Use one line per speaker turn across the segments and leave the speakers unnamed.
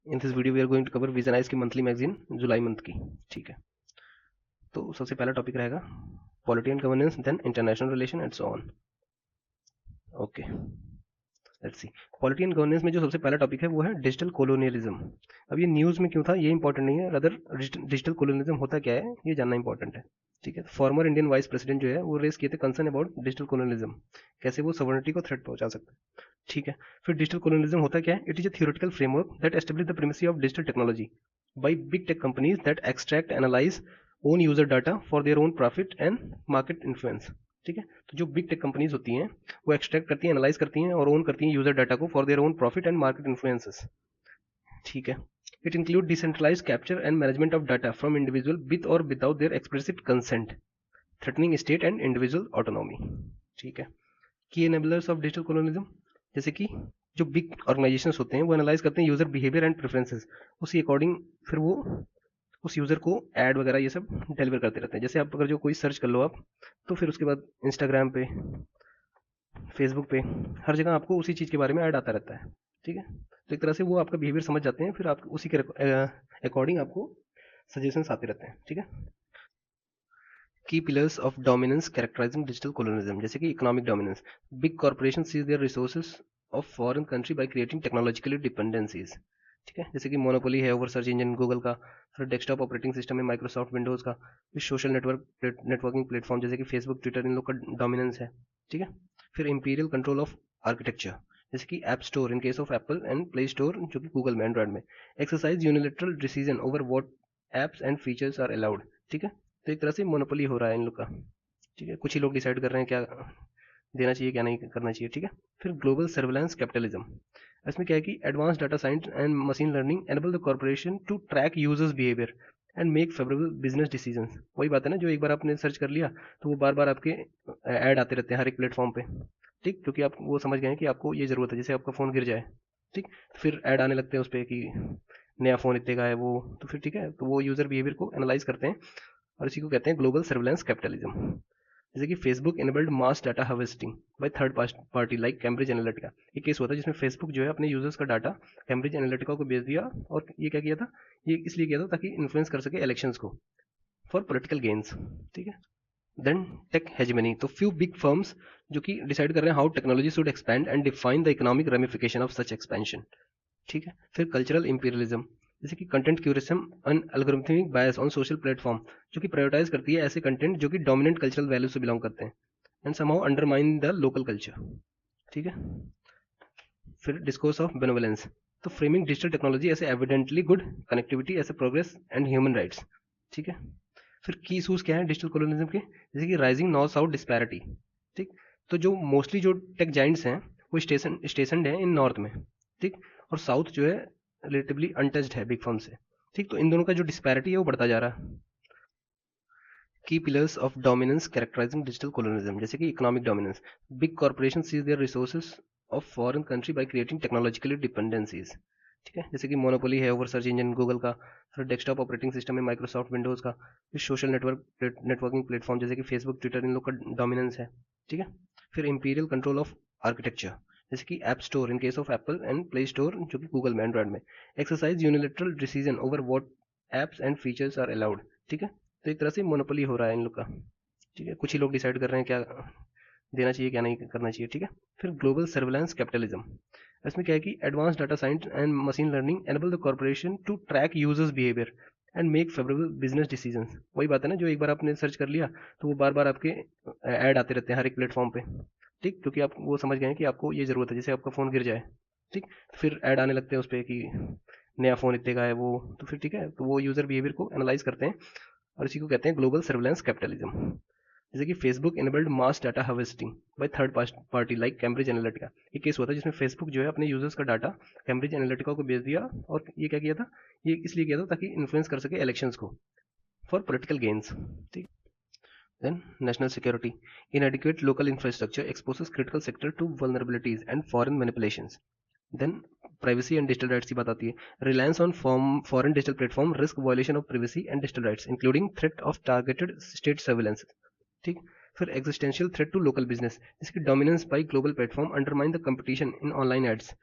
In this video we are going to cover Vision IAS की monthly magazine जुलाई month की। ठीक है, तो सबसे पहला टॉपिक रहेगा polity and governance, then international relation and so on. Okay, let's see. Polity and governance में जो सबसे पहला टॉपिक है वो है डिजिटल कोलोनियलिज्म। अब ये न्यूज़ में क्यों था ये इंपॉर्टेंट नहीं है, रदर डिजिटल कोलोनियलिज्म होता क्या है ये जानना इंपॉर्टेंट है। ठीक है, फॉर्मर इंडियन वाइस प्रेसिडेंट जो है वो रेस किए थे कंसर्न अबाउट डिजिटल कोलोनियलिज्म, कैसे वो सवर्निटी को थ्रेट पहुंचा सकता है। ठीक है, फिर डिजिटल कोलोनियलिज्म होता क्या है? It is a theoretical framework that establish the primacy of digital technology by big tech companies that extract, analyze, own user data for their own profit and market influence। ठीक है, तो जो big tech companies होती हैं वो extract करती हैं, analyse करती हैं और ओन करती हैं यूजर डाटा को for their own profit and market influences. ठीक है, it include decentralise capture and management of data from individual with और without their expressive consent, threatening state and individual autonomy. ठीक है, की एनेबलर्स ऑफ डिजिटल कोलोनिज्म, जैसे कि जो big organisations होते हैं वो एनालाइज करते हैं यूजर बिहेवियर एंड प्रेफरेंसेस, उसी अकॉर्डिंग फिर वो उस यूजर को ऐड वगैरह ये सब डिलीवर करते रहते हैं। जैसे आप अगर जो कोई सर्च कर लो आप, तो फिर उसके बाद इंस्टाग्राम पे, फेसबुक पे, हर जगह आपको उसी चीज़ के बारे में ऐड आता रहता है। ठीक है, तो एक तरह से वो आपका बिहेवियर समझ जाते हैं, फिर आप उसी के अकॉर्डिंग आपको सजेशंस आते रहते हैं। ठीक है, की pillars of dominance characterising digital colonism, जैसे कि economic dominance, big corporation seize their resources of foreign country by creating technologically dependencies. ठीक है, जैसे कि मोनोपोली है ओवर सर्च इंजन गूगल का, फिर डेस्कटॉप ऑपरेटिंग सिस्टम में माइक्रोसॉफ्ट विंडोज का, फिर सोशल नेटवर्किंग प्लेटफॉर्म जैसे कि फेसबुक ट्विटर इन लोग का डोमिनेंस है। ठीक है, फिर इंपीरियल कंट्रोल ऑफ आर्किटेक्चर, जैसे कि app store in case of Apple and Play Store जो कि गूगल में एंड्रॉइड में, exercise unilateral decision over what apps and features are allowed. ठीक है, तो एक तरह से मोनोपोली हो रहा है इन लोग का। ठीक है, कुछ ही लोग डिसाइड कर रहे हैं क्या देना चाहिए क्या नहीं करना चाहिए। ठीक है, फिर ग्लोबल सर्वेलेंस कैपिटलिज्म, इसमें क्या है कि advance data science and machine learning enable the corporation to track users behaviour and make favourable business decisions. वही बात है ना, जो एक बार आपने सर्च कर लिया तो वो बार बार आपके ऐड आते रहते हैं हर एक प्लेटफॉर्म पे। ठीक, क्योंकि आप वो समझ गए हैं कि आपको ये ज़रूरत है, जैसे आपका फ़ोन गिर जाए, ठीक, फिर ऐड आने लगते हैं उस पर कि नया फ़ोन इतने का है वो, तो फिर ठीक है, तो वो यूज़र बिहेवियर को एनालाइज करते हैं और इसी को कहते हैं ग्लोबल सर्वेलेंस कैपिटलिज्म। जैसे कि Facebook enabled mass data harvesting by third party like Cambridge Analytica. एक केस हुआ था जिसमें फेसबुक जो है अपने यूजर्स का डाटा कैम्ब्रिज एनालिटिका को भेज दिया, और ये क्या किया था, ये इसलिए किया था ताकि इन्फ्लुएंस कर सके इलेक्शंस को फॉर पॉलिटिकल गेन्स। ठीक है, देन टेक हेजमनी, तो फ्यू बिग फर्म्स जो कि डिसाइड कर रहे हैं how technology should expand and define the economic ramification of such expansion. ठीक है, फिर कल्चरल इंपीरियलिज्म, जैसे कि content curation and algorithmic bias on social platform, जो कि प्रायोरिटाइज करती है ऐसे कंटेंट जो कि डोमिनेंट कल्चरल वैल्यू से बिलोंग करते हैं and somehow undermine the local culture. ठीक है, फिर डिस्कोर्स ऑफ बेनोवलेंस, तो फ्रेमिंग डिजिटल टेक्नोलॉजी ऐसे एविडेंटली गुड, कनेक्टिविटी ऐसे प्रोग्रेस एंड ह्यूमन राइट्स। ठीक है, फिर की इशूज क्या है डिजिटल कोलोनिज्म के, जैसे कि राइजिंग नॉर्थ साउथ डिस्पैरिटी। ठीक, तो जो मोस्टली जो टेक जाइंट्स हैं वो स्टेशन हैं इन नॉर्थ में, ठीक, और साउथ जो है रिलेटिवली अनटच्ड है बिग फर्म से। ठीक, तो इन दोनों का जो डिस्पैरिटी है वो बढ़ता जा रहा है। की pillars of dominance characterising digital colonism, जैसे कि economic dominance, big corporation seize their resources of foreign country by creating technologically dependencies. ठीक है, जैसे कि मोनोपोली है ओवर सर्च इंजन गूगल का, फिर डेस्कटॉप ऑपरेटिंग सिस्टम में माइक्रोसॉफ्ट विंडोज का, फिर सोशल नेटवर्किंग प्लेटफॉर्म जैसे कि फेसबुक ट्विटर इन लोग का डोमिनेंस है। ठीक है, फिर इंपीरियल कंट्रोल ऑफ आर्किटेक्चर, जैसे कि app store in case of Apple and Play Store जो कि गूगल में एंड्रॉइड में, exercise unilateral decision over what apps and features are allowed. ठीक है, तो एक तरह से मोनोपोली हो रहा है इन लोग का। ठीक है, कुछ ही लोग डिसाइड कर रहे हैं क्या देना चाहिए क्या नहीं करना चाहिए। ठीक है, फिर ग्लोबल सर्वेलेंस कैपिटलिज्म, इसमें क्या है कि advance data science and machine learning enable the corporation to track users behaviour and make favourable business decisions. वही बात है ना, जो एक बार आपने सर्च कर लिया तो वो बार बार आपके ऐड आते रहते हैं हर एक प्लेटफॉर्म पे। ठीक, क्योंकि आप वो समझ गए हैं कि आपको ये ज़रूरत है, जैसे आपका फ़ोन गिर जाए, ठीक, फिर ऐड आने लगते हैं उस पर कि नया फ़ोन इतने का है वो, तो फिर ठीक है, तो वो यूज़र बिहेवियर को एनालाइज करते हैं और इसी को कहते हैं ग्लोबल सर्वेलेंस कैपिटलिज्म। जैसे कि Facebook enabled mass data harvesting by third party like Cambridge Analytica. एक केस हुआ था जिसमें फेसबुक जो है अपने यूजर्स का डाटा कैम्ब्रिज एनालिटिका को भेज दिया, और ये क्या किया था, ये इसलिए किया था ताकि इन्फ्लुएंस कर सके इलेक्शंस को फॉर पॉलिटिकल गेन्स। ठीक, then national security, inadequate local infrastructure exposes critical sector to vulnerabilities and foreign manipulations। Then privacy and digital rights की बात आती है, reliance on foreign digital platform risk violation of privacy and digital rights including threat of targeted state surveillance. ठीक, फिर existential threat to local business, जैसे कि dominance by global platform undermine the competition in online ads,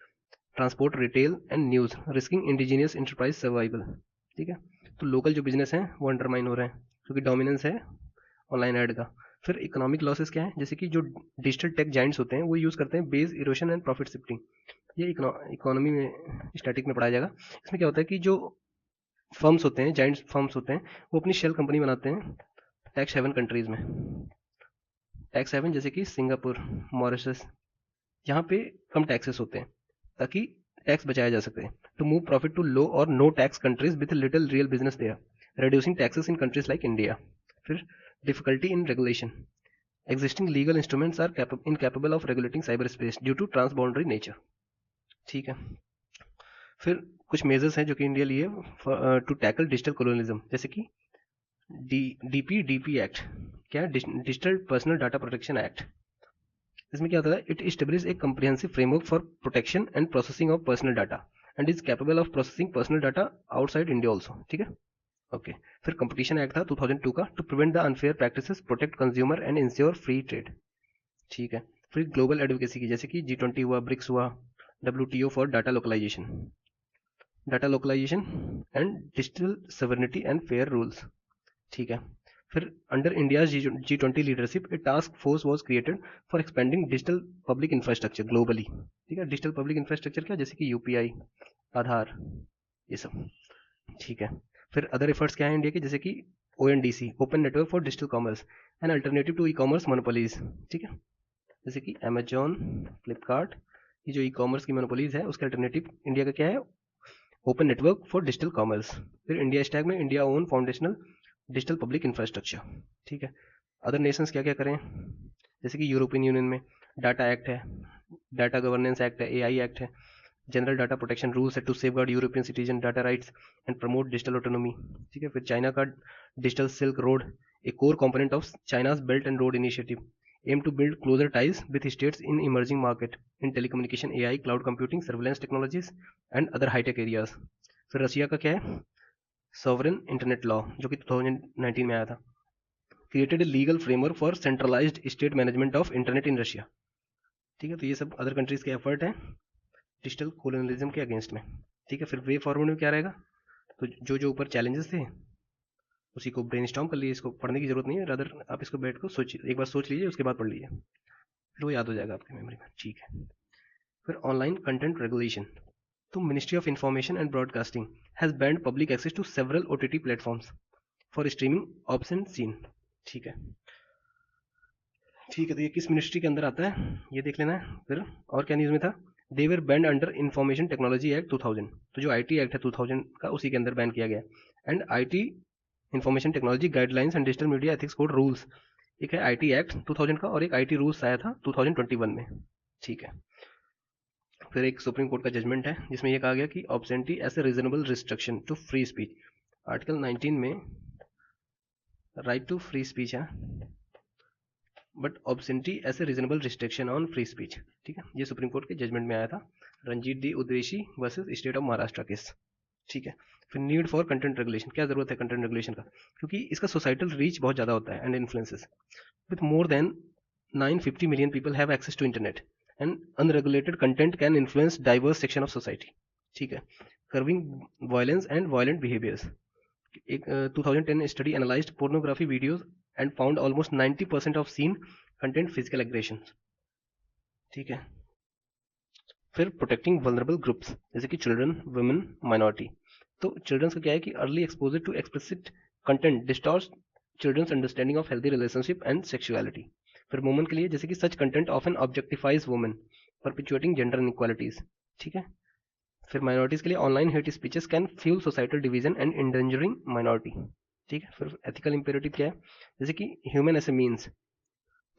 transport, retail and news, risking indigenous enterprise survival. ठीक है, तो local जो business हैं वो अंडरमाइन हो रहे हैं क्योंकि डोमिनेंस है ऑनलाइन ऐड का। फिर इकोनॉमिक लॉसेस क्या है, जैसे कि जो डिजिटल टेक जाइंट्स होते हैं वो यूज़ करते हैं base erosion and profit shifting. ये इकोनॉमी में स्टैटिक में पढ़ाया जाएगा। इसमें क्या होता है कि जो फर्म्स होते हैं, जाइंट फर्म्स होते हैं, वो अपनी शेल कंपनी बनाते हैं टैक्स हेवन कंट्रीज में। टैक्स हेवन जैसे कि सिंगापुर, मॉरिशस, यहाँ पे कम टैक्सेस होते हैं ताकि टैक्स बचाया जा सके। To move profit to low और no tax countries with little real business there, reducing taxes in countries like India। फिर difficulty in regulation, existing legal instruments are incapable of regulating cyberspace due to transboundary nature। ठीक है, फिर कुछ measures हैं जो कि India लिए to tackle digital colonism, जैसे कि DPDP एक्ट। क्या है? Digital personal data protection act. इसमें क्या होता है, it establish a comprehensive framework for protection and processing of personal data and is capable of processing personal data outside India also. ठीक है, ओके। फिर कंपटीशन एक्ट था 2002 का, to prevent the unfair practices, protect consumer and ensure free trade. ठीक है, फिर global advocacy की, जैसे कि G20 हुआ, ब्रिक्स हुआ, WTO for data localisation and digital sovereignty and fair rules. ठीक है, फिर under India G20 leadership a task force was created for expanding digital public infrastructure globally. ठीक है, डिजिटल पब्लिक इंफ्रास्ट्रक्चर क्या, जैसे कि UPI, आधार, ये सब। ठीक है, फिर अदर एफर्ट्स क्या है इंडिया के, जैसे कि ONDC, open network for digital commerce, an alternative to e-commerce monopolies. ठीक है, जैसे कि अमेजॉन, फ्लिपकार्ट, ये जो ई-कॉमर्स की मोनोपोलीज है उसके अल्टरनेटिव इंडिया का क्या है, open network for digital commerce. फिर इंडिया स्टैक में India own foundational digital public infrastructure. ठीक है, अदर नेशंस क्या क्या करें, जैसे कि यूरोपियन यूनियन में डाटा एक्ट है, डाटा गवर्नेंस एक्ट है, AI एक्ट है, जनरल डाटा प्रोटेक्शन रूल्स है to safeguard European citizen data rights and promote digital autonomy. ठीक है, फिर चाइना का digital silk road, a core component of China's belt and road initiative, aim to build closer ties with states in emerging market in telecommunication, AI, cloud computing, surveillance technologies and other high-tech areas. फिर Russia का क्या है, sovereign internet law, जो कि 2019 में आया था, created a legal framework for centralised state management of internet in Russia. ठीक है, तो ये सब अदर कंट्रीज के एफर्ट हैं डिजिटल कोलोनियलिज्म के अगेंस्ट में। ठीक है, फिर वे फॉरवर्ड में क्या रहेगा, तो जो जो ऊपर चैलेंजेस थे उसी को ब्रेनस्टॉर्म कर लीजिए, इसको पढ़ने की जरूरत नहीं है, रादर आप इसको बैठ को सोचिए, एक बार सोच लीजिए, उसके बाद पढ़ लीजिए, फिर वो याद हो जाएगा आपकी मेमोरी में। ठीक है, फिर ऑनलाइन कंटेंट रेगुलेशन, तो ministry of information and broadcasting has banned public access to several OTT platforms for streaming obscene scene. ठीक है, ठीक है, तो ये किस मिनिस्ट्री के अंदर आता है ये देख लेना है। फिर और क्या न्यूज़ में था, they were banned under information technology act 2000, तो जो IT एक्ट है 2000 का उसी के अंदर बैन किया गया। And IT information technology guidelines and digital media ethics code rules, एक है IT एक्ट 2000 का और एक IT रूल्स आया था 2021 में। ठीक है, फिर एक सुप्रीम कोर्ट का जजमेंट है जिसमें यह कहा गया कि obscenity as a reasonable restriction to free speech, article 19 में राइट टू फ्री स्पीच है, but obscenity as a reasonable restriction on free speech. ठीक है, ये सुप्रीम कोर्ट के जजमेंट में आया था, Ranjit D Udeshi versus state of Maharashtra case. ठीक है, फिर नीड फॉर कंटेंट रेगुलेशन, क्या जरूरत है कंटेंट रेगुलेशन का, क्योंकि इसका सोसाइटल रीच बहुत ज़्यादा होता है and influences, with more than 950 million people have access to internet and unregulated content can influence diverse section of society. ठीक है, curbing violence and violent behaviours, एक 2010 study analysed pornography videos and found almost 90% of scene content physical aggression. ठीक है, फिर protecting vulnerable groups, जैसे कि children, women, minority, तो children's का क्या है कि early exposure to explicit content distorts children's understanding of healthy relationship and sexuality. फिर वुमेन के लिए, जैसे कि such content often objectifies women, perpetuating gender inequalities. ठीक है, फिर माइनॉरिटीज के लिए online hate speeches can fuel societal division and endangering minority. ठीक है, फिर एथिकल इंपेरेटिव क्या है, जैसे कि ह्यूमन एज ए मीन्स,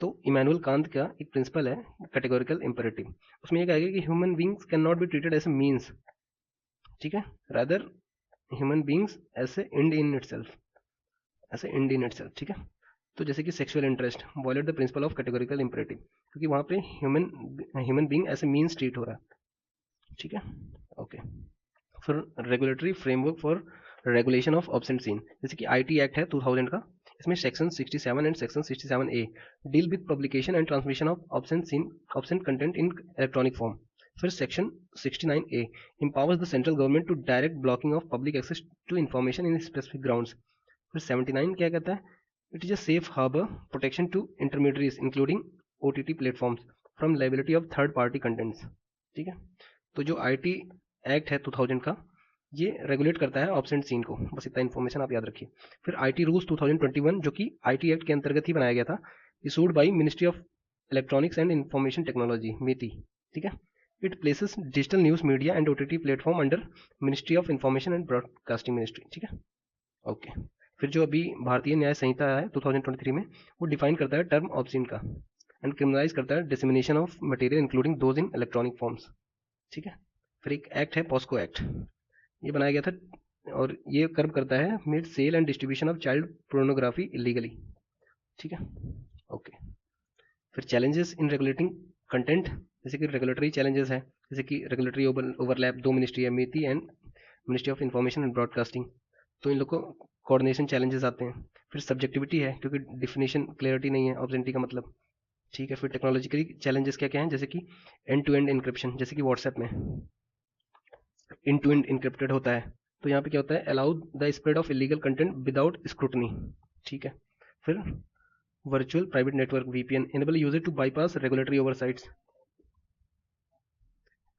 तो इमैनुअल कांत का एक प्रिंसिपल है कैटेगोरिकल इंपेरेटिव, उसमें यह कहेगा कि human beings can not be treated as a means. ठीक है, rather human beings as a end in itself, as a end in itself. ठीक है, तो जैसे कि sexual interest violate the principle of categorical imperative, क्योंकि वहाँ पे human being as a means treat हो रहा है। ठीक है, ओके। फिर regulatory framework for regulation of obscene scene, जैसे कि IT एक्ट है 2000 का, इसमें section 67 and section 67A deal with publication and transmission of obscene scene, obscene content in electronic form. फिर section 69A empowers the central government to direct blocking of public access to information in specific grounds. फिर 79 क्या कहता है? It is a safe harbor protection to intermediaries including OTT platforms from liability of third party contents. ठीक है, तो जो IT act है 2000 का, ये रेगुलेट करता है ऑब्सेंट सीन को, बस इतना इन्फॉर्मेशन आप याद रखिए। फिर IT रूल्स 2021 जो कि IT एक्ट के अंतर्गत ही बनाया गया था, issued by ministry of electronics and information technology MeitY. ठीक है, it places digital news media and OTT platform under ministry of information and broadcasting ministry. ठीक है, ओके। फिर जो अभी भारतीय न्याय संहिता है 2023 में, वो डिफाइन करता है टर्म ऑब्सिन का एंड क्रिमिनलाइज करता है dissemination of material including those in electronic forms. ठीक है, फिर एक एक्ट है पॉस्को एक्ट, ये बनाया गया था और ये कर्व करता है made sale and distribution of child pornography illegally. ठीक है, ओके। फिर चैलेंजेस इन रेगुलेटिंग कंटेंट, जैसे कि रेगुलेटरी चैलेंजेस है, जैसे कि रेगुलेटरी ओवरलैप, दो मिनिस्ट्री है, MeitY and ministry of information and broadcasting, तो इन लोग को कोऑर्डिनेशन चैलेंजेस आते हैं। फिर सब्जेक्टिविटी है, क्योंकि डिफिनेशन क्लियरिटी नहीं है ऑब्जेंटी का मतलब। ठीक है, फिर टेक्नोलॉजिकली चैलेंजेस क्या क्या हैं, जैसे कि एंड टू एंड इनक्रिप्शन, जैसे कि व्हाट्सएप में एंड टू एंड इनक्रिप्टेड होता है, तो यहाँ पे क्या होता है, allow the spread of illegal content without scrutiny. ठीक है, फिर virtual private network VPN enable user to bypass regulatory oversights,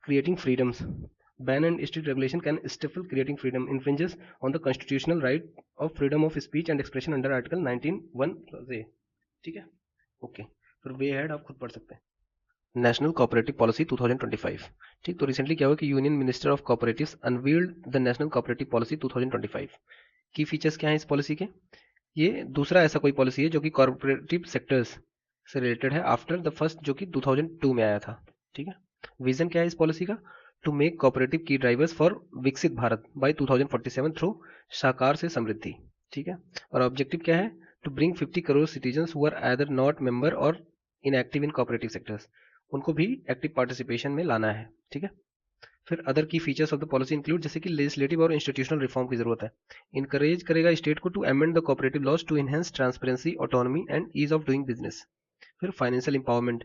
creating freedoms. Ban and strict regulation can stifle creating freedom, infringes on the constitutional right of freedom of speech and expression under Article 19(1)(a). ठीक है, okay. फिर वे head आप खुद पढ़ सकते हैं। National cooperative policy 2025। ठीक, तो रिसेंटली क्या हुआ कि union minister of cooperatives unveiled the national cooperative policy 2025। की फीचर्स क्या हैं इस पॉलिसी के? ये दूसरा ऐसा कोई पॉलिसी है जो कि कॉर्पोरेटिव सेक्टर्स से रिलेटेड है आफ्टर द फर्स्ट जो कि 2002 में आया था। ठीक है, विजन क्या है इस पॉलिसी का? टू मेक कोऑपरेटिव की ड्राइवर्स फॉर विकसित भारत बाय 2047 थ्रू साकार से समृद्धि। ठीक है, और ऑब्जेक्टिव क्या है? To bring 50 crore citizens who are either not member और इनएक्टिव इन कोऑपरेटिव सेक्टर्स, उनको भी एक्टिव पार्टिसिपेशन में लाना है। ठीक है, फिर अदर की features of the policy include, जैसे कि लेजिस्लेटिव और इंस्टीट्यूशनल रिफॉर्म की जरूरत है। इनकरेज करेगा स्टेट को to amend the cooperative laws to enhance transparency, autonomy and ease of doing business. फिर financial empowerment,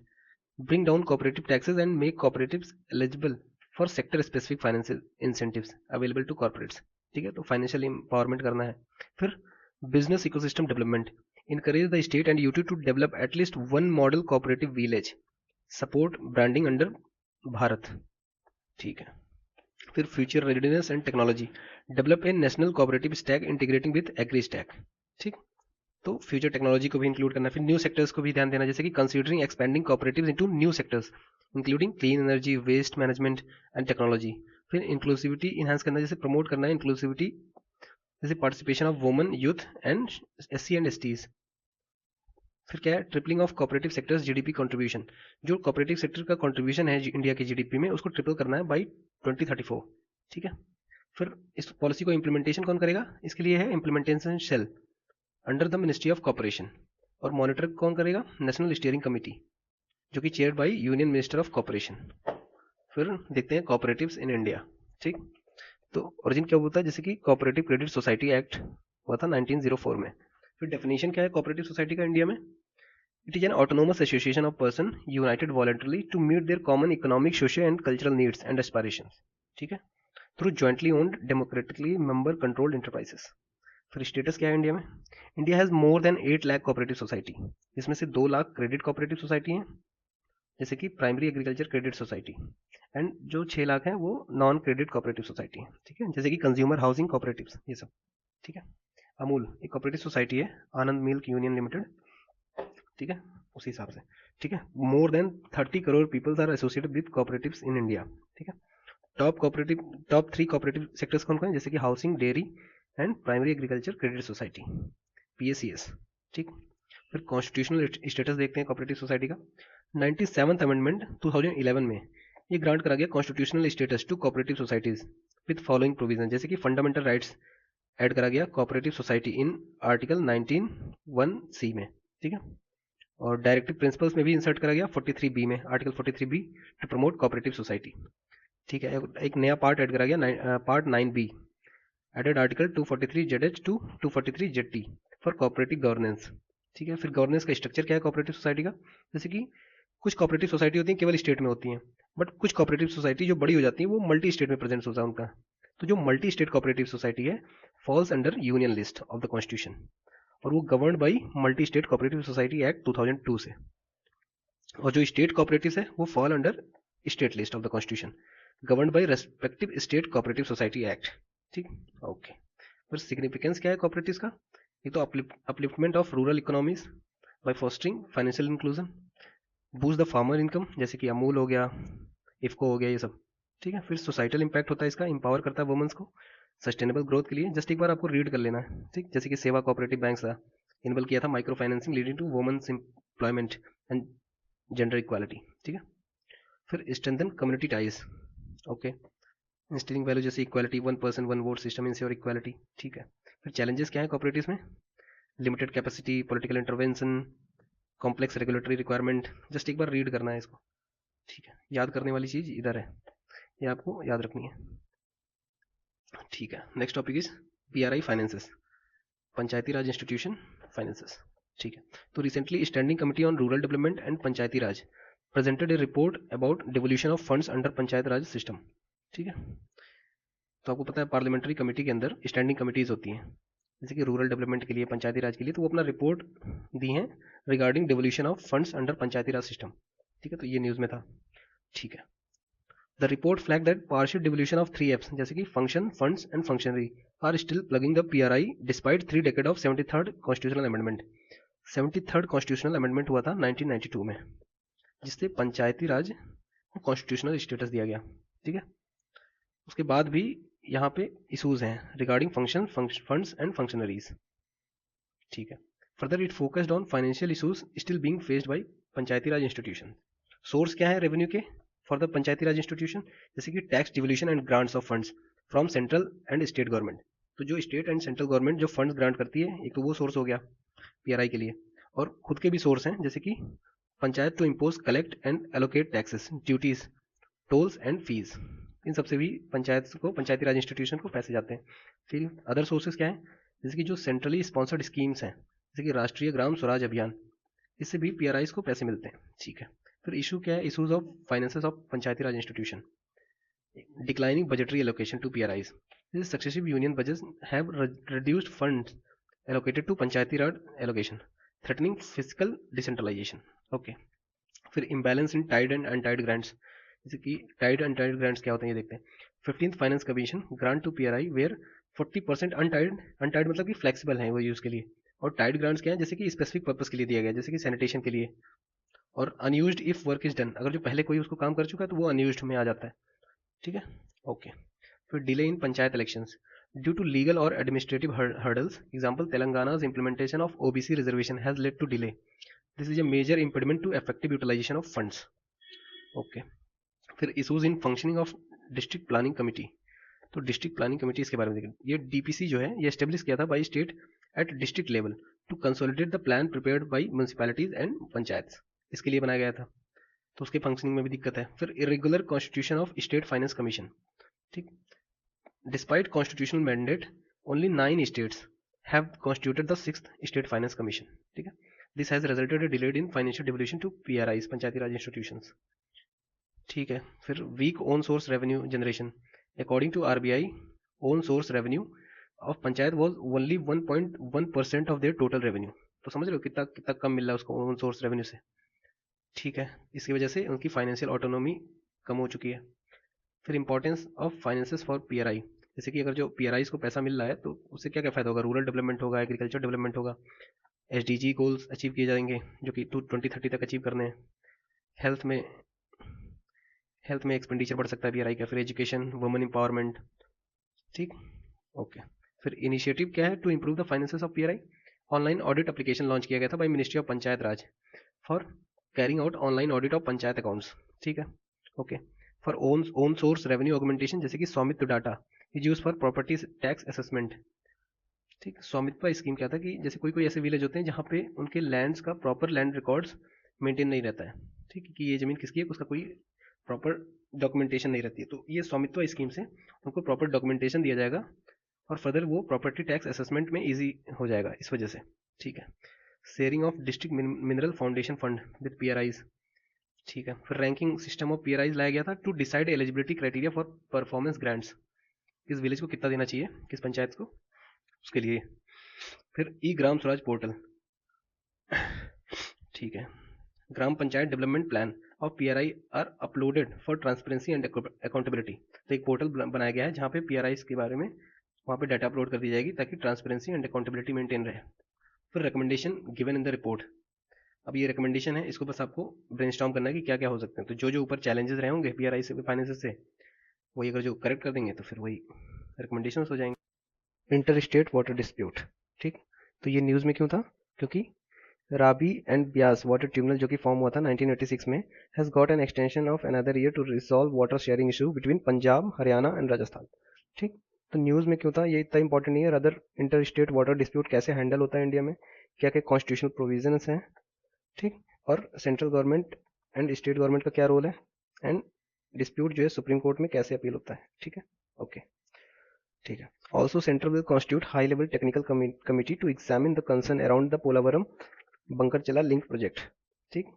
bring down cooperative taxes and make cooperatives eligible for sector specific financial incentives available to corporates. ठीक है, तो financial empowerment करना है। फिर business ecosystem development, encourage the state and UT to develop at least one model cooperative village, support branding under Bharat. ठीक है, फिर future readiness and technology, develop a national cooperative stack integrating with agri stack. ठीक, तो future technology को भी include करना। फिर new sectors को भी ध्यान देना, जैसे कि considering expanding cooperatives into new sectors including clean energy, waste management and technology. फिर इंक्लूसिविटी इनहांस करना, जैसे प्रमोट करना है इंक्लूसिविटी, जैसे participation of women, youth and SC and STs। फिर क्या है? Tripling of cooperative sectors GDP contribution, जो कोऑपरेटिव सेक्टर का कंट्रीब्यूशन है इंडिया के GDP में, उसको ट्रिपल करना है बाई 2034। ठीक है, फिर इस पॉलिसी को इम्प्लीमेंटेशन कौन करेगा? इसके लिए है implementation cell under the ministry of cooperation, और मॉनिटर कौन करेगा? नेशनल स्टीयरिंग कमेटी, जो कि chaired by union minister of cooperation. फिर देखते हैं कोऑपरेटिव्स इन इंडिया। ठीक, तो ओरिजिन क्या होता है? जैसे कि कोऑपरेटिव क्रेडिट सोसाइटी एक्ट हुआ था 1904 में। फिर डेफिनेशन क्या है कोऑपरेटिव सोसाइटी का इंडिया में? It is an autonomous association of person united voluntarily to meet their common economic, social and cultural needs and aspirations. ठीक है, through jointly owned democratically member controlled enterprises. फिर status क्या है India में? India has more than 8 lakh cooperative society, जिसमें से 2 lakh credit cooperative society हैं, जैसे कि primary agriculture credit society, and जो 6 लाख है वो नॉन क्रेडिट कोऑपरेटिव सोसाइटी है। ठीक है, जैसे कि कंज्यूमर हाउसिंग कोऑपरेटिव्स, ये सब। ठीक है, अमूल एक कोऑपरेटिव सोसाइटी है, आनंद मिल्क यूनियन लिमिटेड। ठीक है, उसी हिसाब से। ठीक है, more than 30 crore peoples are associated with cooperatives in India. ठीक है, टॉप 3 कोऑपरेटिव सेक्टर्स कौन कौन है? जैसे कि housing, dairy and primary agriculture credit society, PACS। ठीक, फिर कॉन्स्टिट्यूशनल स्टेटस देखते हैं कोऑपरेटिव सोसाइटी का। 97th अमेंडमेंट 2011 में ये ग्रांट करा गया constitutional status to cooperative societies with following provision, जैसे कि फंडामेंटल राइट्स ऐड करा गया cooperative society in article 19(1)(c) में। ठीक है, और डायरेक्टिव प्रिंसिपल्स में भी इंसर्ट करा गया 43B में, article 43B to promote cooperative society. ठीक है, एक नया पार्ट ऐड करा गया, part 9B, added article 243ZH to 243ZT for cooperative governance. ठीक है, फिर गवर्नेंस का स्ट्रक्चर क्या है कोऑपरेटिव सोसाइटी का? जैसे कि कुछ कोऑपरेटिव सोसाइटी होती हैं केवल स्टेट में होती हैं, बट कुछ कोऑपरेटिव सोसाइटी जो बड़ी हो जाती है वो मल्टी स्टेट में प्रेजेंस होता है उनका। तो जो मल्टी स्टेट कोऑपरेटिव सोसाइटी है falls under union list of the constitution, और वो governed by multi state cooperative society act 2002 से। और जो स्टेट कोऑपरेटिव्स है वो fall under state list of the constitution governed by respective state cooperative society act. ठीक, okay. फिर significance क्या है कोऑपरेटिव्स का? एक तो upliftment of rural economies by fostering financial inclusion, boost the farmer income, जैसे कि अमूल हो गया, इफको हो गया, ये सब। ठीक है। फिर सोसाइटल इंपैक्ट होता है इसका, इंपावर करता है वुमेन्स को सस्टेनेबल ग्रोथ के लिए। जस्ट एक बार आपको रीड कर लेना है। ठीक, जैसे कि सेवा कोऑपरेटिव बैंक था, इन्वॉल्व किया था micro financing leading to women's employment and gender equality. ठीक है। फिर strengthen community ties, okay. Instilling value जैसे equality, 1 person 1 vote system, ensure equality. ठीक है। फिर चैलेंजेस क्या है कोऑपरेटिव्स में? Limited capacity, political intervention, complex regulatory requirement. Just एक बार रीड करना है इसको। ठीक है, याद करने वाली चीज इधर है, ये आपको याद रखनी है। ठीक है। Next topic is PRI finances, Panchayati Raj institution finances. ठीक है। तो recently standing committee on rural development and Panchayati Raj presented A report about devolution of funds under panchayat Raj system. ठीक है। तो आपको पता है पार्लियामेंट्री कमेटी के अंदर स्टैंडिंग कमिटीज होती हैं, जैसे कि रूरल डेवलपमेंट के लिए, पंचायती राज के लिए, तो वो अपना रिपोर्ट दी है regarding devolution of funds under Panchayati Raj system. ठीक है, तो ये न्यूज़ में था। ठीक है। The report flag that partial devolution of 3 Fs, जैसे कि function, funds and functionary, are still plugging the PRI despite 3 decade of 73rd constitutional amendment. 73rd constitutional amendment हुआ था 1992 में, जिससे पंचायती राज को कॉन्स्टिट्यूशनल स्टेटस दिया गया। ठीक है। उसके बाद भी यहाँ पे इशूज हैं regarding function, funds and functionaries. ठीक है। Further it focused on financial issues still being faced by Panchayati Raj institution. Source क्या है रेवेन्यू के for the Panchayati Raj institution? जैसे कि tax devolution and grants of funds from central and state government. तो जो state and central government जो funds grant करती है, एक तो वो सोर्स हो गया पीआरआई के लिए, और खुद के भी सोर्स हैं, जैसे कि panchayat to impose, collect and allocate taxes, duties, tolls and fees. इन सबसे भी पंचायत को, पंचायती राज इंस्टीट्यूशन को पैसे जाते हैं। फिर अदर सोर्सेज क्या है? जैसे कि जो सेंट्रली स्पॉन्सर्ड स्कीम्स हैं, जैसे कि राष्ट्रीय ग्राम स्वराज अभियान, इससे भी पीआरआईज को पैसे मिलते हैं। ठीक है। फिर इशू क्या है? Issues of finances of Panchayati Raj institution, declining budgetary allocation to PRIs, successive union budgets have reduced funds allocated to Panchayati Raj allocation, threatening physical decentralisation. Okay. फिर imbalance in tied and untied grants, जैसे कि टाइड एंड अनटाइड ग्रांट्स क्या होते हैं ये देखते हैं। 15th finance commission grant to PRI where 40% untied, untied मतलब कि फ्लेक्सिबल है वो यूज के लिए, और टाइड ग्रांट्स क्या है? जैसे कि स्पेसिफिक पर्पस के लिए दिया गया, जैसे कि सैनिटेशन के लिए, और unused if work is done, अगर जो पहले कोई उसको काम कर चुका है तो वो अनयूज्ड में आ जाता है। ठीक है, ओके। फिर delay in panchayat elections due to legal और एडमिनिस्ट्रेटिव हर्डल्स, एग्जांपल तेलंगाना's implementation of OBC reservation has led to delay. This is a major impediment to effective utilization of funds. Okay. फिर issues in functioning of district planning committee. तो district planning committee इसके बारे में देखें। ये DPC जो है ये एस्टेब्लिश किया था by state at district level to consolidate the plan prepared by municipalities and panchayat, इसके लिए बनाया गया था। तो उसके फंक्शनिंग में भी दिक्कत है। फिर irregular constitution of state finance commission. ठीक, despite constitutional mandate only 9 states have constituted the 6th state finance commission. ठीक है, this has resulted delayed in financial devolution to PRIs, Panchayati Raj institutions. ठीक है। फिर weak own source revenue generation, according to RBI own source revenue of panchayat was only 1.1% of their total revenue. तो समझ रहे हो कितना कितना कम मिल रहा है उसको ओन सोर्स रेवेन्यू से। ठीक है, इसकी वजह से उनकी फाइनेंशियल ऑटोनॉमी कम हो चुकी है। फिर importance of finances for PRI, जैसे कि अगर जो पीआरआई को पैसा मिल रहा है तो उससे क्या क्या फायदा होगा? रूरल डेवलपमेंट होगा, एग्रीकल्चर डेवलपमेंट होगा, एसडीजी गोल्स अचीव किए जाएंगे जो कि 2030 तक अचीव करने हैं। हेल्थ में एक्सपेंडिचर बढ़ सकता है पीआरआई का। फिर एजुकेशन, वुमेन एम्पावरमेंट। ठीक, ओके। फिर इनिशिएटिव क्या है to improve the finances of PRI? Online audit application launch किया गया था by ministry of Panchayat Raj for carrying out online audit of panchayat accounts. ठीक है, okay. For own source revenue augmentation, जैसे कि Svamitva data is use for property tax assessment. ठीक, Svamitva scheme क्या था कि जैसे कोई कोई ऐसे विलेज होते हैं जहाँ पे उनके लैंड्स का प्रॉपर लैंड रिकॉर्ड्स मेंटेन नहीं रहता है। ठीक है, कि ये जमीन किसकी है, उसका कोई प्रॉपर डॉक्यूमेंटेशन नहीं रहती है। तो ये स्वामित्व स्कीम से उनको प्रॉपर डॉक्यूमेंटेशन दिया जाएगा और फर्दर वो प्रॉपर्टी टैक्स असेसमेंट में ईजी हो जाएगा इस वजह से। ठीक है। Sharing of district mineral foundation fund with पीआरआईज, ठीक है। फिर रैंकिंग सिस्टम ऑफ पीआरआईज लाया गया था to decide eligibility criteria for performance grants, किस विलेज को कितना देना चाहिए, किस पंचायत को, उसके लिए। फिर ई ग्राम स्वराज पोर्टल, ठीक है। ग्राम पंचायत डेवलपमेंट प्लान और PRI are uploaded for transparency and accountability. तो एक पोर्टल बनाया गया है जहाँ पे पीआरआई के बारे में वहाँ पे डाटा अपलोड कर दी जाएगी ताकि ट्रांसपेरेंसी एंड अकाउंटेबिलिटी मेंटेन रहे। फिर recommendation given in the report, अब ये रिकमेंडेशन है, इसको बस आपको ब्रेनस्टॉर्म करना है कि क्या क्या हो सकते हैं। तो जो जो ऊपर चैलेंजेस रहे होंगे पीआरआई से फाइनेंस से, वही अगर जो करेक्ट कर देंगे तो फिर वही रिकमेंडेशन हो जाएंगे। इंटर स्टेट वाटर डिस्प्यूट, ठीक। तो ये न्यूज़ में क्यों था, क्योंकि Ravi and Beas water tribunal जो कि फॉर्म हुआ था 1986 में has got an extension of another year to resolve water sharing issue between Punjab, Haryana and Rajasthan, ठीक। तो न्यूज़ में क्यों था, ये इतना इंपॉर्टेंट नहीं है। Other inter state water dispute कैसे हैंडल होता है इंडिया में, क्या क्या कॉन्स्टिट्यूशनल प्रोविजंस हैं, ठीक। और central government and state government का क्या रोल है, एंड डिस्प्यूट जो है सुप्रीम कोर्ट में कैसे अपील होता है, ठीक है। ओके, ठीक है। Also central will constitute high level technical committee to examine the concern around the Polavaram Banakacherla link project, ठीक,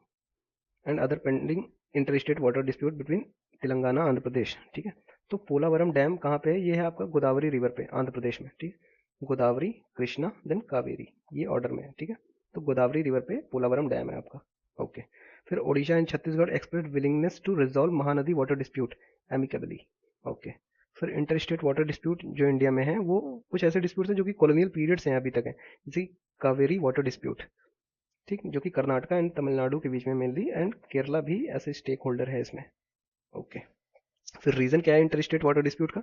and other pending inter state water dispute between Telangana Andhra Pradesh, ठीक है। तो पोलावरम डैम कहाँ पे है, ये है आपका गोदावरी रिवर पे आंध्र प्रदेश में, ठीक। गोदावरी, कृष्णा, देन कावेरी, ये ऑर्डर में है, ठीक है। तो गोदावरी रिवर पे पोलावरम डैम है आपका। ओके। फिर Odisha and Chhattisgarh express willingness to resolve Mahanadi water dispute amicably. Okay. फिर इंटर स्टेट वाटर डिस्प्यूट जो इंडिया में है वो कुछ ऐसे डिस्प्यूट्स हैं जो कि कॉलोनियल पीरियड से हैं अभी तक है, जैसे कावेरी वाटर डिस्प्यूट, ठीक, जो कि कर्नाटका एंड तमिलनाडु के बीच में मेनली, एंड केरला भी ऐसे स्टेक होल्डर है इसमें। ओके। फिर रीजन क्या है इंटर स्टेट वाटर डिस्प्यूट का,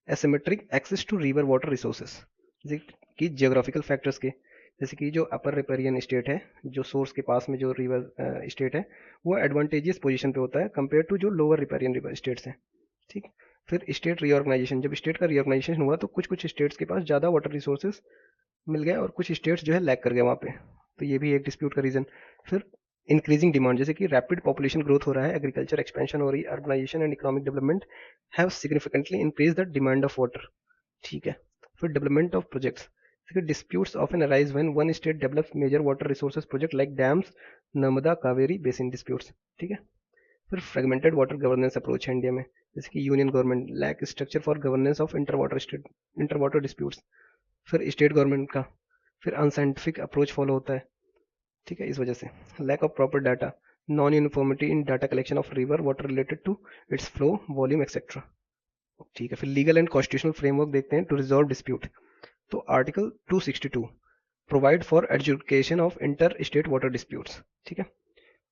asymmetric access to river water resources, जैसे कि जियोग्राफिकल फैक्टर्स के, जैसे कि जो अपर रिपेरियन स्टेट है, जो सोर्स के पास में जो रिवर स्टेट है, वो एडवांटेजियस पोजीशन पे होता है कंपेयर टू जो लोअर रिपेरियन रिवर स्टेट्स हैं, ठीक। फिर स्टेट रीऑर्गेनाइजेशन, जब स्टेट का रीऑर्गेनाइजेशन हुआ तो कुछ कुछ स्टेट्स के पास ज़्यादा वाटर रिसोर्सेज मिल गए और कुछ स्टेट्स जो है लैग कर गए वहाँ पे, तो ये भी एक डिस्प्यूट का रीज़न। फिर इंक्रीजिंग डिमांड, जैसे कि रैपिड पॉपुलेशन ग्रोथ हो रहा है, एग्रीकल्चर एक्सपेंशन हो रही है, urbanisation and economic development have significantly increase the demand of water, ठीक है। फिर development of projects, disputes often arise when one state develops major water resources project like dams, Narmada Kaveri basin disputes, ठीक है। फिर fragmented water governance approach है India में, जैसे कि union government lack structure for governance of inter water disputes. फिर state government का फिर अनसाइंटिफिक अप्रोच फॉलो होता है, ठीक है, इस वजह से lack of proper data, non uniformity in data collection of river water related to its flow, volume etcetera, ठीक है। फिर लीगल एंड कॉन्स्टिट्यूशनल फ्रेमवर्क देखते हैं टू रिजॉल्व डिस्प्यूट। तो article 262 provide for adjudication of inter state water disputes, ठीक है।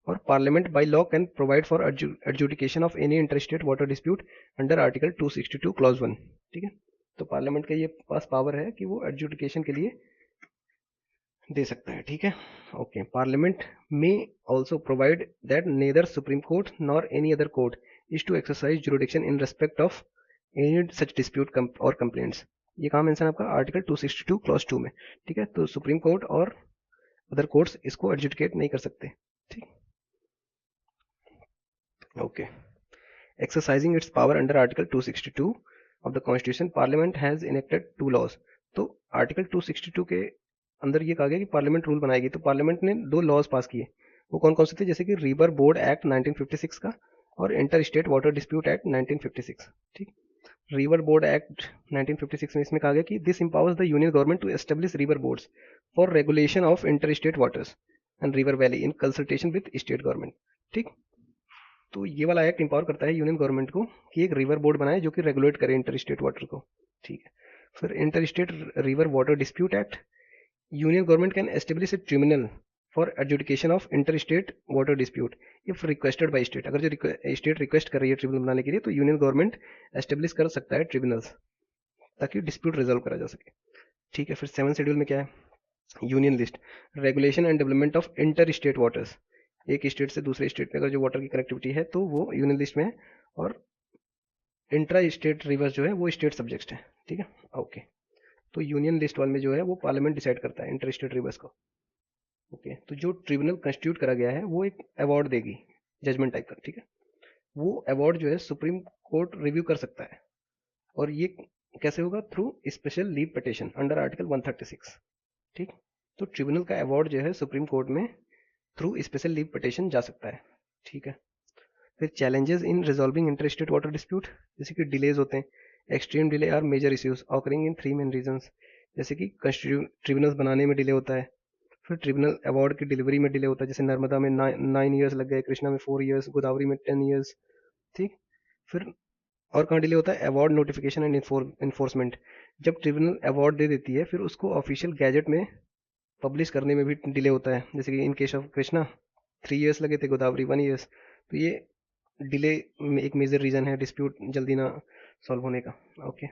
और parliament by law can provide for adjudication of any inter state water dispute under article 262 clause 1, ठीक है। तो parliament का ये पास पावर है कि वो एडजुडिकेशन के लिए दे सकता है, ठीक है। ओके। पार्लियामेंट में also provide that neither Supreme Court nor any other court is to exercise jurisdiction in respect of any such dispute और कंप्लेंट्स। ये कहाँ मेंशन है आपका, आर्टिकल 262 क्लॉज 2 में, ठीक है। तो सुप्रीम कोर्ट और अदर कोर्ट्स इसको एडजुडिकेट नहीं कर सकते, ठीक। Okay. Exercising its power under article 262 of the constitution, parliament has enacted 2 laws. तो आर्टिकल 262 के अंदर ये कहा गया कि पार्लियामेंट रूल बनाएगी, तो पार्लियामेंट ने 2 लॉज पास किए। वो कौन कौन से थे, जैसे कि रिवर बोर्ड एक्ट 1956 का और inter state water dispute act 1956, ठीक। रिवर बोर्ड एक्ट 1956 में इसमें कहा गया कि this empowers the union government to establish river boards for regulation of inter state waters and river valley in consultation with state government, ठीक। तो ये वाला एक्ट इंपावर करता है यूनियन गवर्नमेंट को कि एक रिवर बोर्ड बनाए जो कि रेगुलेट करे इंटर स्टेट वाटर को, ठीक है। फिर inter state river water dispute act, union government can establish A tribunal for adjudication of inter state water dispute if requested by state. अगर जो स्टेट रिक्वेस्ट कर रही है ट्रिब्यूनल बनाने के लिए तो यूनियन गवर्नमेंट एस्टेब्लिश कर सकता है ट्रिब्यूनल्स ताकि डिस्प्यूट रिजॉल्व करा जा सके, ठीक है। फिर 7 शेड्यूल में क्या है, union list, regulation and development of inter state waters, एक स्टेट से दूसरे स्टेट में अगर जो वाटर की कनेक्टिविटी है तो वो यूनियन लिस्ट में है, और इंट्रा स्टेट रिवर्स जो है वो स्टेट सब्जेक्ट है, ठीक है। ओके। तो यूनियन लिस्ट वाले में जो है वो पार्लियामेंट डिसाइड करता है इंटर स्टेट रिवर्स को। ओके। तो जो ट्रिब्यूनल कंस्टिट्यूट करा गया है वो एक अवार्ड देगी, जजमेंट टाइप का, ठीक है। वो अवार्ड जो है सुप्रीम कोर्ट रिव्यू कर सकता है, और ये कैसे होगा, through special leave petition under article 136, ठीक। तो ट्रिब्यूनल का अवार्ड जो है सुप्रीम कोर्ट में थ्रू स्पेशल लीव पिटिशन जा सकता है, ठीक है। फिर challenges in resolving inter state water dispute, जैसे कि डिलेज होते हैं, extreme delay are major issues occurring in 3 main reasons, जैसे कि ट्रिब्यूनल्स बनाने में डिले होता है, फिर ट्रिब्यूनल अवार्ड की डिलीवरी में डिले होता है, जैसे नर्मदा में 9 ईयर्स लग गए, कृष्णा में 4 ईयर्स, गोदावरी में 10 ईयर्स। ठीक। फिर और कहाँ डिले होता है, अवार्ड नोटिफिकेशन एंड इन्फोर्समेंट, जब ट्रिब्यूनल अवार्ड दे देती है फिर उसको ऑफिशियल गैजेट में पब्लिश करने में भी डिले होता है, जैसे कि इन केस ऑफ कृष्णा 3 ईयर्स लगे थे, गोदावरी 1 ईयर्स। तो ये डिले में एक मेजर रीजन है डिस्प्यूट जल्दी ना सॉल्व होने का। ओके।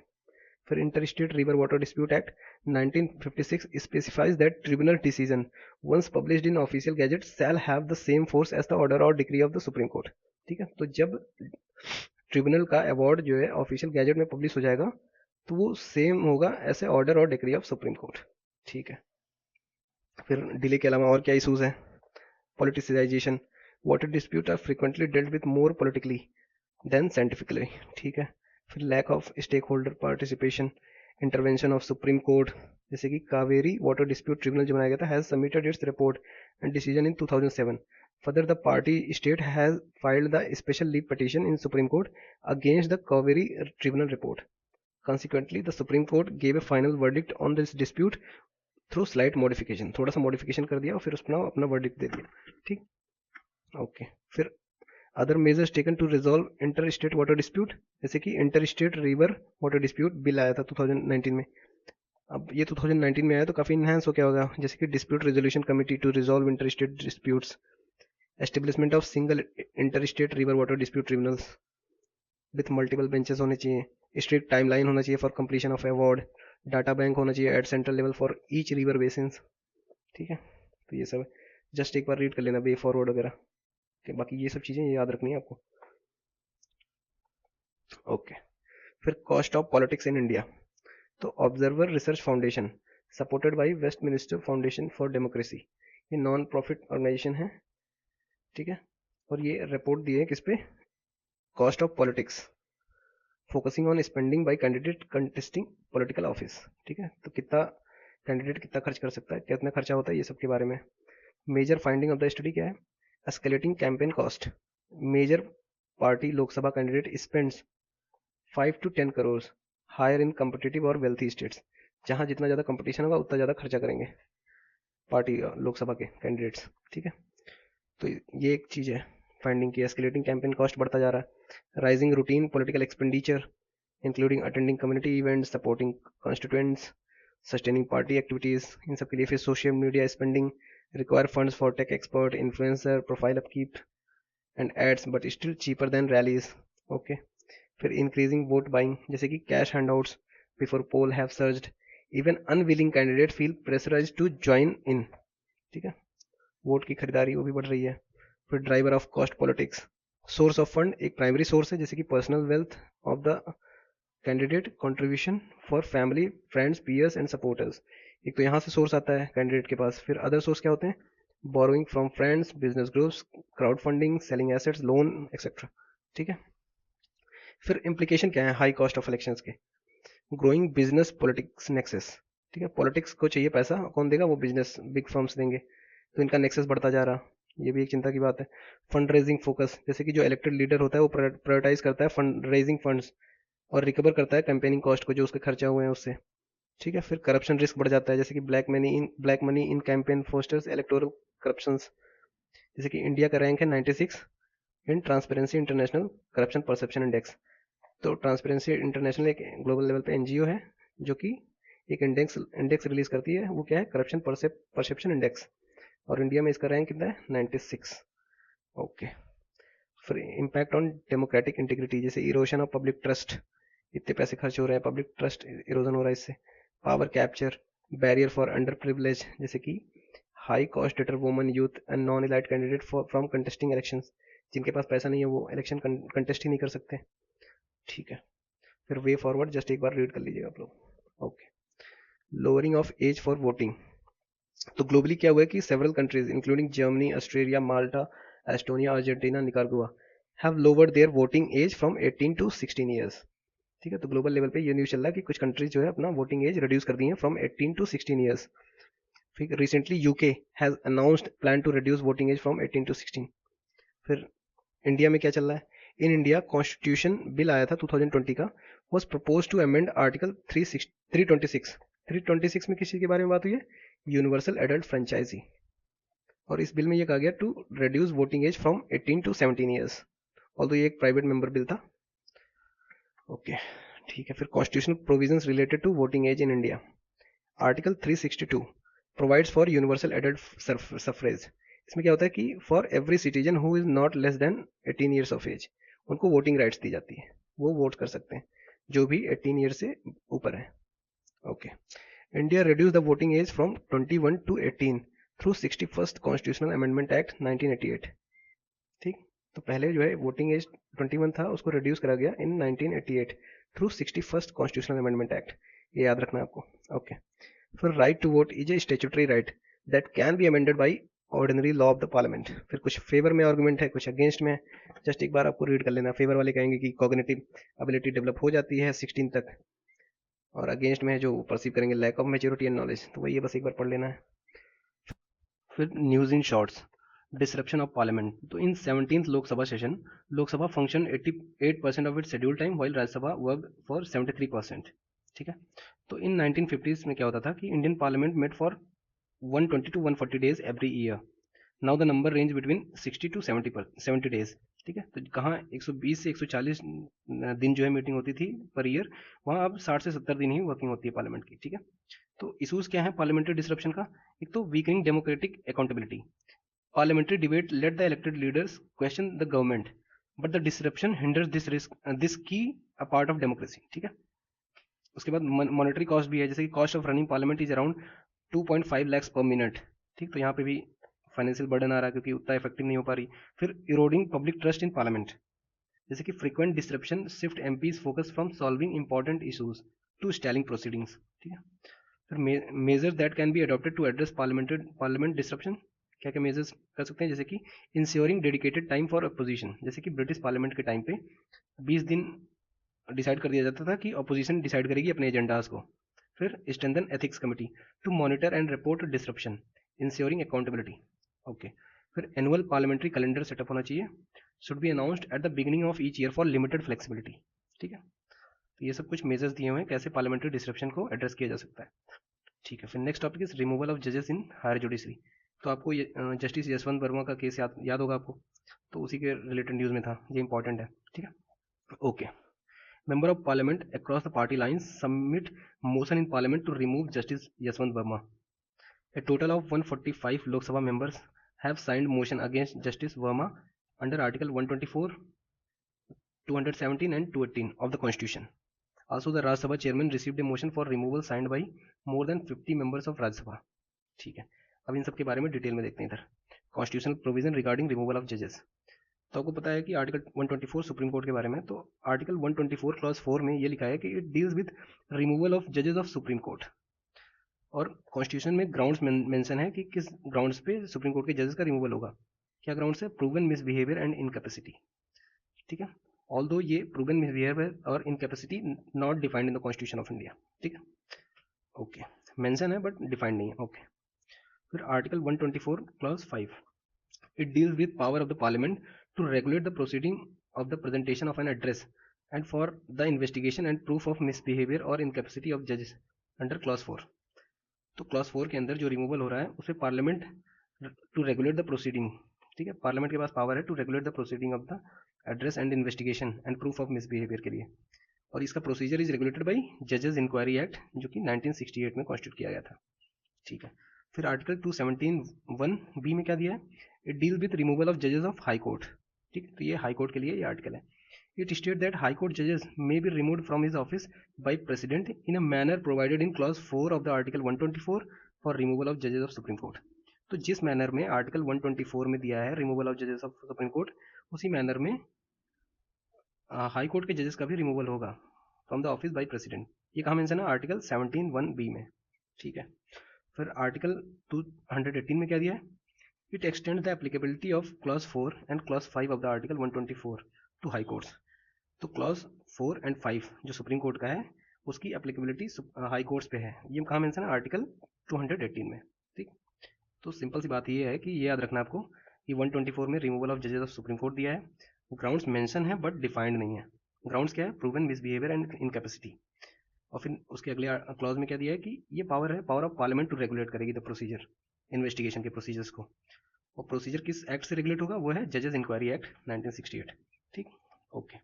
फिर inter state river water dispute act 1956 specifies that tribunal decision once published in official gazette shall have the same force as the order और decree of the supreme court. ठीक है, तो जब ट्रिब्यूनल का award जो है official gazette में publish हो जाएगा तो वो सेम होगा ऐसे ऑर्डर और डिक्री ऑफ सुप्रीम कोर्ट। ठीक है। फिर डिले के अलावा और क्या इशूज हैं, politicisation, water dispute are frequently dealt with more politically than scientifically. ठीक है। फिर lack of stakeholder participation, intervention of supreme Court, जैसे कि कावेरी वाटर डिस्प्यूट ट्रिब्यूनल जो बनाया गया था has submitted its report and decision in 2007. Further, the party state has filed the special leave petition in Supreme Court against the Kaveri Tribunal report. Consequently, the Supreme Court gave a final verdict on this dispute through slight modification. थोड़ा सा modification कर दिया और फिर उसमें अपना verdict दे दिया। ठीक। ओके। फिर other measures taken to resolve inter state water dispute, जैसे कि inter state river water dispute bill आया था 2019 में। अब ये 2019 में आया तो काफ़ी इन्हांस हो क्या होगा, जैसे कि dispute resolution committee to resolve inter state disputes, establishment of single inter state river water dispute tribunals with multiple benches होने चाहिए, स्ट्रिक्ट टाइमलाइन होना चाहिए for completion of award, data bank होना चाहिए at central level for each river basins. ठीक है, तो ये सब जस्ट एक बार रीड कर लेना वे फॉरवर्ड वगैरह, बाकी ये सब चीज़ें याद रखनी है आपको। ओके। फिर cost of politics in India, तो observer research foundation supported by Westminster foundation for democracy, ये नॉन प्रॉफिट ऑर्गेनाइजेशन है। ठीक है, और ये रिपोर्ट दी है किस पे, cost of politics, focusing on spending bye candidate contesting political office. ठीक है, तो कितना कैंडिडेट कितना खर्च कर सकता है, कितना खर्चा होता है, ये सब के बारे में। Major finding of the study क्या है, escalating campaign cost, major party Lok Sabha candidate spends 5 to 10 crore higher in competitive और वेल्थी स्टेट्स, जहाँ जितना ज़्यादा कंपटीशन होगा उतना ज़्यादा खर्चा करेंगे पार्टी लोकसभा के कैंडिडेट्स। ठीक है, तो ये एक चीज़ है फाइंडिंग की, एस्केलेटिंग कैंपेन कॉस्ट बढ़ता जा रहा है, rising routine political expenditure including attending community events, supporting constituents, sustaining party activities, इन सब के लिए। फिर social media spending, require funds for tech expert, influencer, profile upkeep and ads but still cheaper than rallies. Okay. फिर increasing vote buying, जैसे कि cash handouts before poll have surged, even unwilling candidate feel pressurised to join in. ठीक है, vote की खरीदारी वो भी बढ़ रही है। फिर driver of cost politics, source of fund एक प्राइमरी सोर्स है, जैसे कि personal wealth of the candidate, contribution for family friends peers and supporters, एक तो यहाँ से सोर्स आता है कैंडिडेट के पास। फिर अदर सोर्स क्या होते हैं, borrowing from friends, business groups, crowd funding, selling assets, loan etcetera. ठीक है। फिर इम्प्लीकेशन क्या है हाई कॉस्ट ऑफ इलेक्शंस के, ग्रोइंग बिजनेस पॉलिटिक्स नेक्सेस। ठीक है, पॉलिटिक्स को चाहिए पैसा, कौन देगा, वो बिजनेस बिग फर्म्स देंगे, तो इनका नेक्सेस बढ़ता जा रहा, ये भी एक चिंता की बात है। फंड रेजिंग फोकस, जैसे कि जो इलेक्टेड लीडर होता है वो प्रायोरिटाइज करता है फंड रेजिंग फंड्स और रिकवर करता है कैंपेनिंग कॉस्ट को जो उसके खर्चा हुए हैं उससे। ठीक है। फिर करप्शन रिस्क बढ़ जाता है, जैसे कि black money in campaign fosters electoral corruptions, जैसे कि इंडिया का रैंक है 96 in transparency international corruption perception index. तो ट्रांसपेरेंसी इंटरनेशनल एक ग्लोबल लेवल पे एनजीओ है जो कि एक इंडेक्स रिलीज करती है, वो क्या है, करप्शन परसेप्शन इंडेक्स, और इंडिया में इसका रैंक कितना है, 96। ओके। फिर इम्पैक्ट ऑन डेमोक्रेटिक इंटीग्रिटी, जैसे इरोशन ऑफ पब्लिक ट्रस्ट, इतने पैसे खर्च हो रहे हैं, पब्लिक ट्रस्ट इरोजन हो रहा है इससे। Power capture, barrier for under privilege, जैसे कि high cost debtor woman, youth and non elite candidate from contesting elections, जिनके पास पैसा नहीं है वो इलेक्शन कंटेस्ट ही नहीं कर सकते। ठीक है। फिर वे फॉरवर्ड जस्ट एक बार रीड कर लीजिएगा आप लोग। Okay. Lowering of age for voting, तो ग्लोबली क्या हुआ है कि several countries including Germany, Australia, Malta, Estonia, Argentina, Nicaragua have lowered their voting age from 18 to 16 years. ठीक है, तो ग्लोबल लेवल पे ये न्यूज़ चल रहा है कि कुछ कंट्रीज जो है अपना वोटिंग एज रिड्यूस कर दी है फ्रॉम 18 to 16 ईयर्स। फिर recently UK has announced plan to reduce voting age from 18 to 16। फिर इंडिया में क्या चल रहा है? इन इंडिया कॉन्स्टिट्यूशन बिल आया था 2020 का, was propose to amend article 326 में किस चीज़ के बारे में बात हुई है? Universal adult franchise. और इस बिल में ये कहा गया to reduce voting age from 18 to 17 years, although ये एक प्राइवेट मेंबर बिल था। ओके ठीक है। फिर constitutional provisions related to voting age in India, article 362 provides for universal adult suffrage. इसमें क्या होता है कि for every citizen who is not less than 18 years of age, उनको वोटिंग राइट्स दी जाती है, वो वोट कर सकते हैं जो भी 18 ईयर से ऊपर है। Okay. India reduce the voting age from 21 to 18 through 61st constitutional amendment act 1988। ठीक, तो पहले जो है वोटिंग एज 21 था, उसको रिड्यूस करा गया in 1988 through 61st constitutional amendment act, ये याद रखना आपको। ओके। फिर right to vote is a statutory right that can be amended by ordinary law of the parliament. फिर कुछ फेवर में आर्गुमेंट है, कुछ अगेंस्ट में, जस्ट एक बार आपको रीड कर लेना। फेवर वाले कहेंगे कि कॉग्निटिव एबिलिटी डेवलप हो जाती है 16 तक, और अगेंस्ट में है जो परसीव करेंगे lack of maturity and knowledge, तो वही है, बस एक बार पढ़ लेना है। फिर news in shorts, disruption of parliament. तो इन 17th Lok Sabha session, Lok Sabha function 88% of its schedule time, while Rajya Sabha work for 73%। ठीक है। तो इन 1950s में क्या होता था कि Indian parliament met for 120 to 140 days every year. Now the number range between 60 to 70 days. ठीक है। तो कहाँ 120 से 140 दिन जो है मीटिंग होती थी पर ईयर, वहाँ अब 60 से 70 दिन ही वर्किंग होती है पार्लियामेंट की। ठीक है। तो इशूज क्या है पार्लियामेंट्री डिसरप्शन का? एक तो weakening democratic accountability, parliamentary debate let the elected leaders question the government but the disruption hinders this की अ पार्ट ऑफ डेमोक्रेसी। ठीक है। उसके बाद मॉनेटरी कॉस्ट भी है, जैसे कि cost of running parliament is around 2.5 lakhs पर मिनट। ठीक, तो यहाँ पे भी फाइनेंशियल बर्डन आ रहा है क्योंकि उतना इफेक्टिव नहीं हो पा रही। फिर eroding public trust in parliament, जैसे कि frequent disruption shift MPs focus from solving important issues to stalling proceedings. ठीक है। फिर measure that can be adopted to address parliament disruption, क्या क्या मेजर्स कर सकते हैं? जैसे कि ensuring dedicated time for opposition, जैसे कि ब्रिटिश पार्लियामेंट के टाइम पे 20 दिन डिसाइड कर दिया जाता था कि अपोजिशन डिसाइड करेगी अपने एजेंडाज को। फिर strengthen ethics committee to monitor and report disruption, ensuring accountability. Okay. फिर एनुअल पार्लियामेंट्री कैलेंडर सेटअप होना चाहिए, should be announced at the beginning of each year for limited flexibility. ठीक है। तो ये सब कुछ मेजर्स दिए हुए हैं कैसे पार्लियामेंट्री डिसरप्शन को एड्रेस किया जा सकता है। ठीक है। फिर next topic is removal of जजेस इन हायर जुडिशरी। तो आपको जस्टिस यशवंत वर्मा का केस याद होगा आपको, तो उसी के रिलेटेड न्यूज़ में था, ये इंपॉर्टेंट है। ठीक है। Okay. Member of Parliament across the party lines submit motion in Parliament to remove Justice Yashwant Verma. A total of 145 Lok Sabha members have signed motion against Justice Verma under Article 124, 217 and 218 of the Constitution. Also, the Rajya Sabha chairman received a motion for removal signed by more than 50 members of Rajya Sabha. ठीक है। अब इन सब के बारे में detail में देखते हैं इधर। Constitutional provision regarding removal of जजेस, तो आपको पता है कि आर्टिकल 124 सुप्रीम कोर्ट के बारे में, तो आर्टिकल 124 क्लॉज 4 में ये लिखा है कि it deals with removal of जजेस ऑफ सुप्रीम कोर्ट। और कॉन्स्टिट्यूशन में ग्राउंड्स मेंशन है कि किस ग्राउंड्स पे सुप्रीम कोर्ट के जजेस का रिमूवल होगा। क्या ग्राउंड्स है? Proven misbehaviour and incapacity. ठीक है। ऑल्दो ये प्रूवन मिसबिहेवियर और incapacity not defined in the constitution of India. ठीक है। ओके, मेंशन है बट डिफाइंड नहीं है। ओके। फिर article 124 clause 5, it deals with power of the parliament to regulate the proceeding of the presentation of an address and for the investigation and proof of misbehavior or incapacity of judges under clause 4। तो clause 4 के अंदर जो removal हो रहा है उसमें parliament to regulate the proceeding. ठीक है। पार्लियामेंट के पास पावर है to regulate the proceeding of the address and investigation and proof of misbehaviour के लिए, और इसका प्रोसीजर इज रेगुलेटेड बाई जजेस इंक्वायरी एक्ट जो कि 1968 में कॉन्स्टिट्यूट किया गया था। ठीक है। फिर आर्टिकल 217(1)(b) में क्या दिया है? It deal with removal of जजेस ऑफ हाई कोर्ट। ठीक, तो ये हाई कोर्ट के लिए ये आर्टिकल है। It state that high court जजेस may be removed from his office by president in a manner provided in clause 4 of the article 124 for removal of जजेस of supreme court. तो जिस manner में article 124 में दिया है removal of जजेस of supreme court, उसी मैनर में हाई कोर्ट के जजेस का भी रिमूवल होगा from the office by president. ये कहाँ मेंशन है? आर्टिकल 17(1)(b) में। ठीक है। फिर आर्टिकल 218 में क्या दिया है? It extend the applicability of clause 4 and clause 5 of the article 124 to high courts. तो क्लॉज 4 एंड 5 जो सुप्रीम कोर्ट का है उसकी एप्लीकेबिलिटी हाई कोर्ट्स पे है। ये कहाँ मेंशन है? आर्टिकल 218 में। ठीक, तो सिंपल सी बात ये है कि ये याद रखना आपको कि 124 में रिमूवल ऑफ जजेस ऑफ सुप्रीम कोर्ट दिया है, ग्राउंड्स मेंशन है बट डिफाइंड नहीं है। ग्राउंड्स क्या है? Proven misbehaviour and incapacity. और फिर उसके अगले क्लॉज में क्या दिया है कि ये पावर है, power of parliament to regulate करेगी द प्रोसीजर, इन्वेस्टिगेशन के प्रोसीजर्स को। और प्रोसीजर किस एक्ट से रेगुलेट होगा? वो है जजेस इंक्वायरी एक्ट 1968। ठीक, ओके।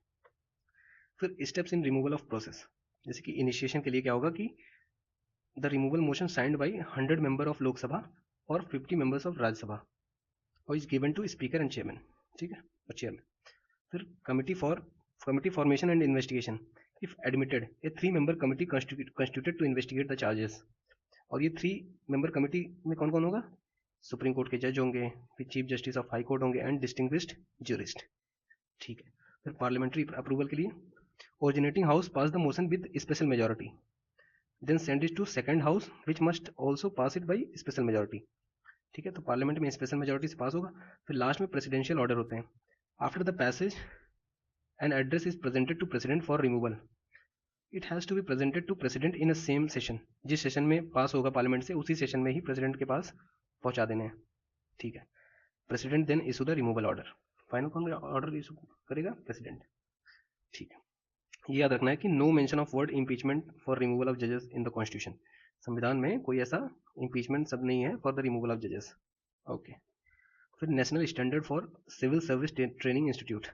फिर steps in removal of process, जैसे कि इनिशिएशन के लिए क्या होगा कि the removal motion signed by 100 member of Lok Sabha और 50 मेंबर्स ऑफ राज्यसभा और is given to speaker and chairman. ठीक है, और चेयरमैन। फिर committee formation and investigation, if admitted a 3 member committee constituted to investigate the charges. और ये 3 मेंबर कमिटी में कौन कौन होगा? सुप्रीम कोर्ट के जज होंगे, फिर chief justice of high court होंगे एंड डिस्टिंग्विश्ड ज्यूरिस्ट। ठीक है। फिर पार्लियामेंट्री अप्रूवल के लिए originating house pass the motion with special majority, then send it to second house which must also pass it by special majority. ठीक है, तो parliament में स्पेशल मेजॉरिटी से पास होगा। फिर लास्ट में प्रेसिडेंशियल ऑर्डर होते हैं। After the passage an address is presented to president for removal, it has to be presented to president in a same session. जिस सेशन में पास होगा पार्लियामेंट से, उसी सेशन में ही प्रेसिडेंट के पास पहुंचा देने हैं। ठीक है, president then issue the removal order. Final कौन ऑर्डर इशू करेगा? प्रेसिडेंट। ठीक है, ये याद रखना है कि no mention of word impeachment for removal of जजेस इन द कॉन्स्टिट्यूशन। संविधान में कोई ऐसा इम्पीचमेंट शब्द नहीं है फॉर द रिमूवल ऑफ जजेस। ओके। फिर national standard for civil service training institute.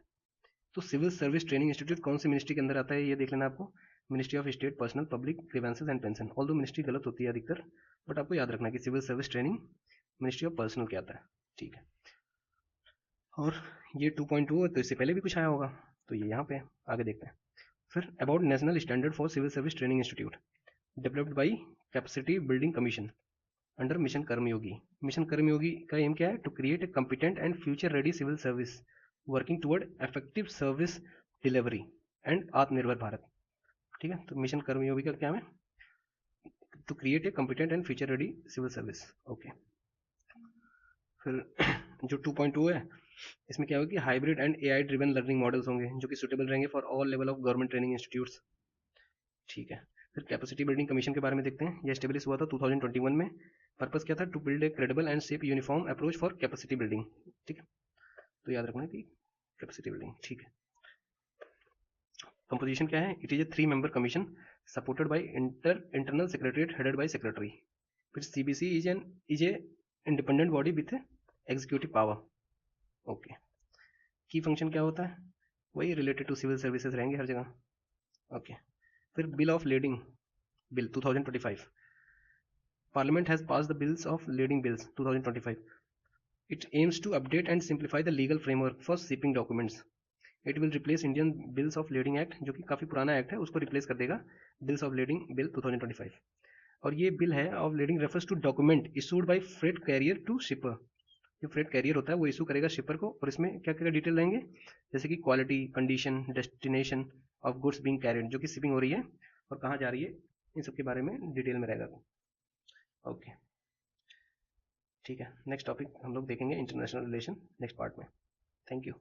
तो सिविल सर्विस ट्रेनिंग इंस्टीट्यूट कौन सी मिनिस्ट्री के अंदर आता है, ये देख लेना आपको। Ministry of state personnel public grievances and pension. Although ministry गलत होती है अधिकतर, बट आपको याद रखना कि civil service training ministry of personnel के आता है। ठीक है, और ये 2.2 है, तो इससे पहले भी कुछ आया होगा, तो ये यहाँ पे आगे देखते हैं। फिर about national standard for civil service training institute developed by capacity building commission under mission Karmayogi. Mission Karmayogi का एम क्या है? To create a competent and future ready civil service working toward effective service delivery and Atmanirbhar Bharat. ठीक है, तो mission Karmayogi का क्या है? To create a competent and future ready civil service. Okay. फिर जो 2.2 है, इसमें क्या होगा कि hybrid and AI driven learning models होंगे जो कि सुटेबल रहेंगे for all level of government training institutes. ठीक है, फिर कैपेसिटी बिल्डिंग कमीशन के बारे में देखते हैं। यह एस्टेब्लिश हुआ था 2021 में। पर्पस क्या था? To build a credible and safe uniform approach for capacity building. ठीक है, तो याद रखना कि कैपेसिटी बिल्डिंग। ठीक है, कंपोजिशन क्या है? It is a 3 member commission supported by internal secretariat headed by secretary. फिर CBC is a independent body with executive power. Okay. Key function क्या होता है? वही रिलेटेड टू सिविल सर्विसेज रहेंगे हर जगह। ओके। फिर bill of lading bill 2025, parliament has pass the bills of lading bills 2025। It aims to update and simplify the legal framework for shipping documents. It will replace Indian bills of lading act, जो कि काफ़ी पुराना act है, उसको replace कर देगा bills of lading bill 2025। और ये बिल है of lading refers to document issued by freight carrier to shipper. जो फ्रेट कैरियर होता है वो इशू करेगा शिपर को, और इसमें क्या क्या डिटेल रहेंगे, जैसे कि quality, condition, destination of goods being carried, जो कि शिपिंग हो रही है और कहाँ जा रही है, इन सब के बारे में डिटेल में रहेगा। ओके, ठीक है। नेक्स्ट टॉपिक हम लोग देखेंगे इंटरनेशनल रिलेशन नेक्स्ट पार्ट में। Thank you.